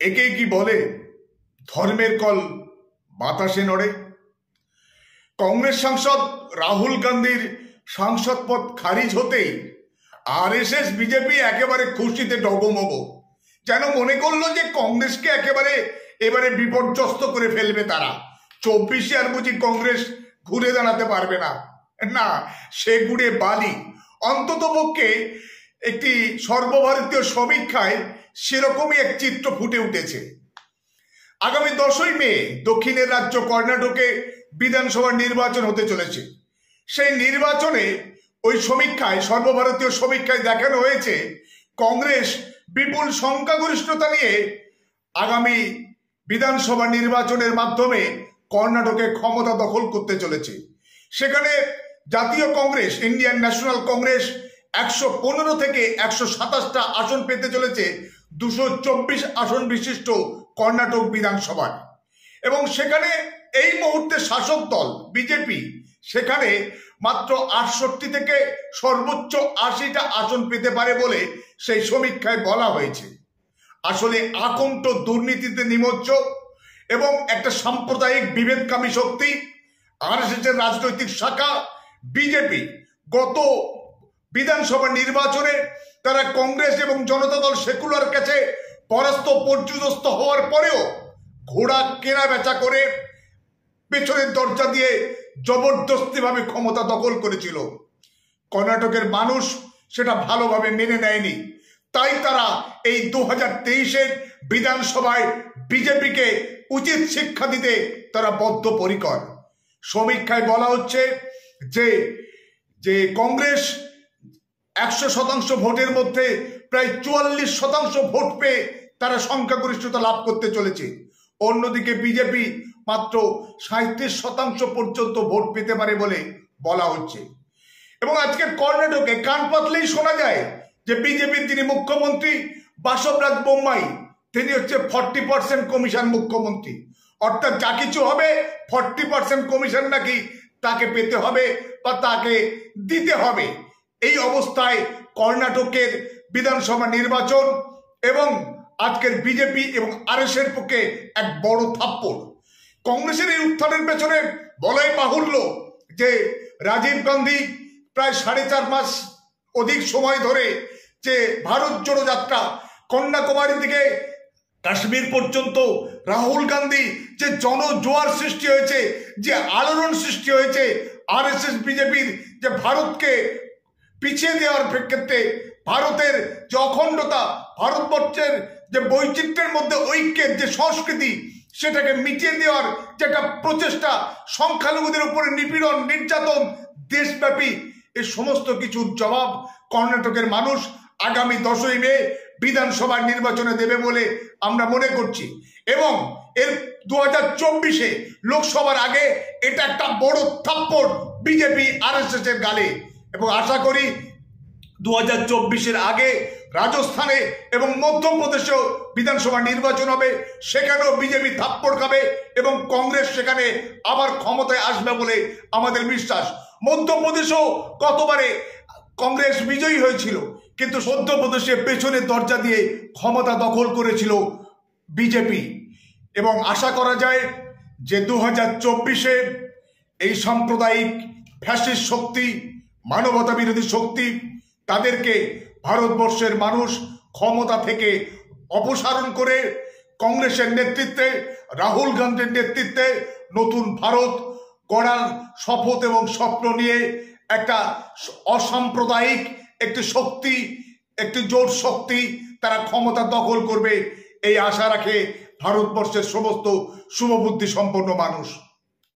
একে কি বলে ধর্মের কল বাতাসে নড়ে। কংগ্রেস সাংসদ রাহুল গান্ধীর সাংসদ পদ খারিজ হতেই আরএসএস বিজেপি একেবারে খুশিতে ডগমগ, যেন মনে করলো যে কংগ্রেসকে একেবারে এবারে বিপর্যস্ত করে ফেলবে তারা। 24-এ আর বুঝি কংগ্রেস ঘুরে দাঁড়াতে পারবে না। না, সে ঘুরে বালি। অন্তত পক্ষে একটি সর্বভারতীয় সমীক্ষায় সেরকমই এক চিত্র ফুটে উঠেছে। আগামী 10ই মে দক্ষিণের রাজ্য কর্ণাটকে বিধানসভা নির্বাচন হতে চলেছে। সেই নির্বাচনে ওই সমীক্ষায়, সর্বভারতীয় সমীক্ষায় দেখানো হয়েছে কংগ্রেস বিপুল সংখ্যাগরিষ্ঠতা নিয়ে আগামী বিধানসভা নির্বাচনের মাধ্যমে কর্ণাটকে ক্ষমতা দখল করতে চলেছে। সেখানে জাতীয় কংগ্রেস, ইন্ডিয়ান ন্যাশনাল কংগ্রেস 115 থেকে 127টা আসন পেতে চলেছে 224 আসন বিশিষ্ট কর্ণাটক বিধানসভায়। এবং সেখানে এই মুহূর্তে শাসক দল বিজেপি সেখানে মাত্র 68 থেকে সর্বোচ্চ 80টা আসন পেতে পারে বলে সেই সমীক্ষায় বলা হয়েছে। আসলে আকণ্ঠ দুর্নীতিতে নিমজ্জ এবং একটা সাম্প্রদায়িক বিভেদকামী শক্তি আরএসএসের রাজনৈতিক শাখা বিজেপি গত বিধানসভা নির্বাচনে তারা কংগ্রেস এবং জনতা দল সেকুলার কাছে পর্যুদস্ত হওয়ার পরেও ঘোড়া কেনা বেচা করে পেছনের দরজা দিয়ে জবরদস্তিভাবে ক্ষমতা দখল করেছিল। কর্ণাটকের মানুষ সেটা ভালোভাবে মেনে নেয়নি। তাই তারা এই 2023-এর বিধানসভায় বিজেপিকে উচিত শিক্ষা দিতে তারা বদ্ধপরিকর। সমীক্ষায় বলা হচ্ছে যে কংগ্রেস 100% ভোটের মধ্যে প্রায় 44% ভোট পেয়ে তারা সংখ্যাগরিষ্ঠতা লাভ করতে চলেছে। অন্যদিকে বিজেপি মাত্র 37% পর্যন্ত ভোট পেতে পারে বলে বলা হচ্ছে। এবং আজকের কর্ণাটকে কান পাতলেই শোনা যায় যে বিজেপির যিনি মুখ্যমন্ত্রী বাসবরাজ বোম্মাই, তিনি হচ্ছে 40% কমিশন মুখ্যমন্ত্রী। অর্থাৎ যা কিছু হবে 40% কমিশন নাকি তাকে পেতে হবে বা তাকে দিতে হবে। এই অবস্থায় কর্ণাটকের বিধানসভা নির্বাচন এবং আজকের বিজেপি এবং আরএসএসের পক্ষে এক বড় থাপ্পড়। কংগ্রেসের এই উত্থানের পেছনে বলাই বাহুল্য যে রাজীব গান্ধী প্রায় 4.5 মাস অধিক সময় ধরে যে ভারত জোড়ো যাত্রা, কন্যাকুমারী থেকে কাশ্মীর পর্যন্ত রাহুল গান্ধী যে জনজোয়ার সৃষ্টি হয়েছে, যে আলোড়ন সৃষ্টি হয়েছে আরএসএস বিজেপির, যে ভারতকে পিছিয়ে দেওয়ার ক্ষেত্রে ভারতের যে অখণ্ডতা, ভারতবর্ষের যে বৈচিত্র্যের মধ্যে ঐক্যের যে সংস্কৃতি, সেটাকে মিটিয়ে দেওয়ার যেটা প্রচেষ্টা, সংখ্যালঘুদের উপরে নিপীড়ন, নির্যাতন দেশব্যাপী, এই সমস্ত কিছুর জবাব কর্ণাটকের মানুষ আগামী 10ই মে বিধানসভা নির্বাচনে দেবে বলে আমরা মনে করছি। এবং এর 2024-এ লোকসভার আগে এটা একটা বড় থাপ্পড় বিজেপি আরএসএস এর গালে। এবং আশা করি 2024-এর আগে রাজস্থানে এবং মধ্যপ্রদেশেও বিধানসভা নির্বাচন হবে, সেখানেও বিজেপি থাপ্পড় খাবে এবং কংগ্রেস সেখানে আবার ক্ষমতায় আসবে বলে আমাদের বিশ্বাস। মধ্যপ্রদেশেও গতবারে কংগ্রেস বিজয়ী হয়েছিল, কিন্তু মধ্যপ্রদেশে পেছনের দরজা দিয়ে ক্ষমতা দখল করেছিল বিজেপি। এবং আশা করা যায় যে 2024-এ এই সাম্প্রদায়িক ফ্যাসিস্ট শক্তি, মানবতা বিরোধী শক্তি, তাদেরকে ভারতবর্ষের মানুষ ক্ষমতা থেকে অপসারণ করে কংগ্রেসের নেতৃত্বে, রাহুল গান্ধীর নেতৃত্বে নতুন ভারত গড়ার শপথ এবং স্বপ্ন নিয়ে একটা অসাম্প্রদায়িক একটি শক্তি, একটি জোট শক্তি তারা ক্ষমতা দখল করবে, এই আশা রাখে ভারতবর্ষের সমস্ত শুভবুদ্ধি সম্পন্ন মানুষ।